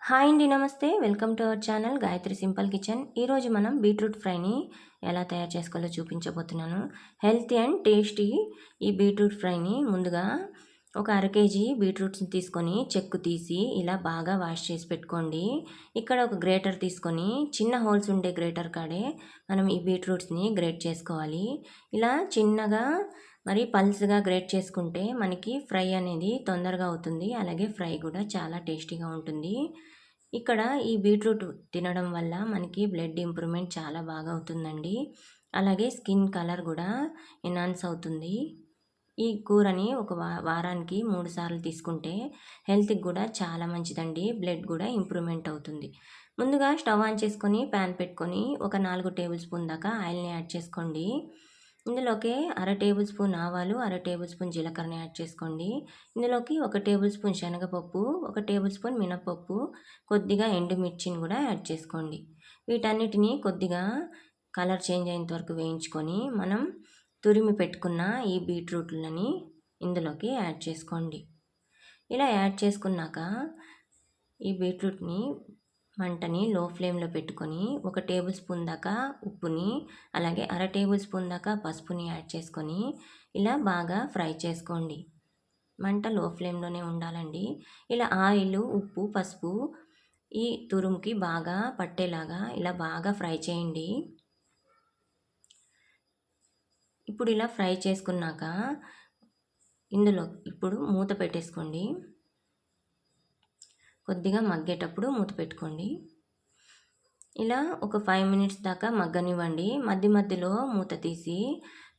Hi అండి, నమస్తే. Welcome to our channel Gayatri simple kitchen. ఈరోజు మనం బీట్రూట్ ఫ్రైని ఎలా తయారు చేసుకోవాలో చూపించబోతున్నాను. హెల్తీ అండ్ టేస్టీ ఈ బీట్రూట్ ఫ్రైని ముందుగా ఒక అర కేజీ బీట్రూట్స్ని తీసుకొని చెక్కు తీసి ఇలా బాగా వాష్ చేసి పెట్టుకోండి. ఇక్కడ ఒక గ్రేటర్ తీసుకొని చిన్న హోల్స్ ఉండే గ్రేటర్ కాడే మనం ఈ బీట్రూట్స్ని గ్రేట్ చేసుకోవాలి. ఇలా చిన్నగా మరి పల్స్గా గ్రేట్ చేసుకుంటే మనకి ఫ్రై అనేది తొందరగా అవుతుంది. అలాగే ఫ్రై కూడా చాలా టేస్టీగా ఉంటుంది. ఇక్కడ ఈ బీట్రూట్ తినడం వల్ల మనకి బ్లడ్ ఇంప్రూవ్మెంట్ చాలా బాగా అవుతుందండి. అలాగే స్కిన్ కలర్ కూడా ఎన్హాన్స్ అవుతుంది. ఈ కూరని ఒక వారానికి 3 సార్లు తీసుకుంటే హెల్త్కి కూడా చాలా మంచిదండి. బ్లడ్ కూడా ఇంప్రూవ్మెంట్ అవుతుంది. ముందుగా స్టవ్ ఆన్ చేసుకొని ప్యాన్ పెట్టుకొని ఒక 4 టేబుల్ స్పూన్ దాకా ఆయిల్ని యాడ్ చేసుకోండి. ఇందులోకి అర టేబుల్ స్పూన్ ఆవాలు, అర టేబుల్ స్పూన్ జీలకర్రని యాడ్ చేసుకోండి. ఇందులోకి ఒక టేబుల్ స్పూన్ శనగపప్పు, ఒక టేబుల్ స్పూన్ మినపప్పు, కొద్దిగా ఎండుమిర్చిని కూడా యాడ్ చేసుకోండి. వీటన్నిటిని కొద్దిగా కలర్ చేంజ్ అయ్యేంత వరకు వేయించుకొని మనం తురిమి పెట్టుకున్న ఈ బీట్రూట్లని ఇందులోకి యాడ్ చేసుకోండి. ఇలా యాడ్ చేసుకున్నాక ఈ బీట్రూట్ని మంటని లో ఫ్లేమ్లో పెట్టుకొని ఒక టేబుల్ స్పూన్ దాకా ఉప్పుని, అలాగే అర టేబుల్ స్పూన్ దాకా పసుపుని యాడ్ చేసుకొని ఇలా బాగా ఫ్రై చేసుకోండి. మంట లో ఫ్లేమ్లోనే ఉండాలండి. ఇలా ఆయిల్, ఉప్పు, పసుపు ఈ తురుముకి బాగా పట్టేలాగా ఇలా బాగా ఫ్రై చేయండి. ఇప్పుడు ఇలా ఫ్రై చేసుకున్నాక ఇందులో ఇప్పుడు మూత పెట్టేసుకోండి. కొద్దిగా మగ్గేటప్పుడు మూత పెట్టుకోండి. ఇలా ఒక 5 మినిట్స్ దాకా మగ్గనివ్వండి. మధ్య మధ్యలో మూత తీసి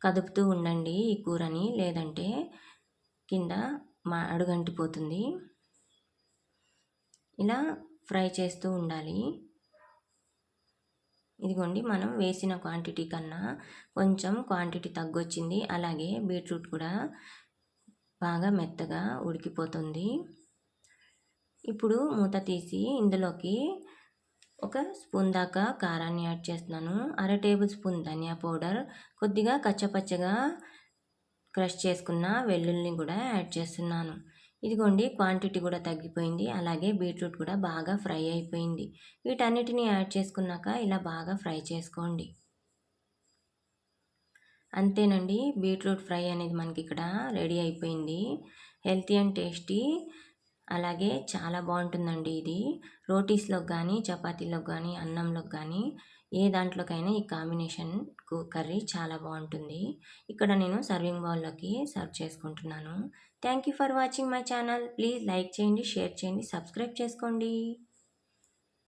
కదుపుతూ ఉండండి ఈ కూరని, లేదంటే కింద అడుగంటిపోతుంది. ఇలా ఫ్రై చేస్తూ ఉండాలి. ఇదిగోండి, మనం వేసిన క్వాంటిటీ కన్నా కొంచెం క్వాంటిటీ తగ్గొచ్చింది. అలాగే బీట్రూట్ కూడా బాగా మెత్తగా ఉడికిపోతుంది. ఇప్పుడు మూత తీసి ఇందులోకి ఒక స్పూన్ దాకా కారాన్ని యాడ్ చేస్తున్నాను. అర టేబుల్ స్పూన్ ధనియా పౌడర్, కొద్దిగా కచ్చపచ్చగా క్రష్ చేసుకున్న వెల్లుల్లిని కూడా యాడ్ చేస్తున్నాను. ఇదిగోండి, క్వాంటిటీ కూడా తగ్గిపోయింది. అలాగే బీట్రూట్ కూడా బాగా ఫ్రై అయిపోయింది. వీటన్నిటిని యాడ్ చేసుకున్నాక ఇలా బాగా ఫ్రై చేసుకోండి. అంతేనండి, బీట్రూట్ ఫ్రై అనేది మనకి ఇక్కడ రెడీ అయిపోయింది. హెల్తీ అండ్ టేస్టీ, అలాగే చాలా బాగుంటుందండి. ఇది రోటీస్లోకి కానీ, చపాతీలోకి కానీ, అన్నంలోకి కానీ ఏ దాంట్లోకైనా ఈ కాంబినేషన్ కర్రీ చాలా బాగుంటుంది. ఇక్కడ నేను సర్వింగ్ బౌల్లోకి సర్వ్ చేసుకుంటున్నాను. Thank you for watching my channel. Please like చేయండి, షేర్ చేయండి, సబ్స్క్రైబ్ చేసుకోండి.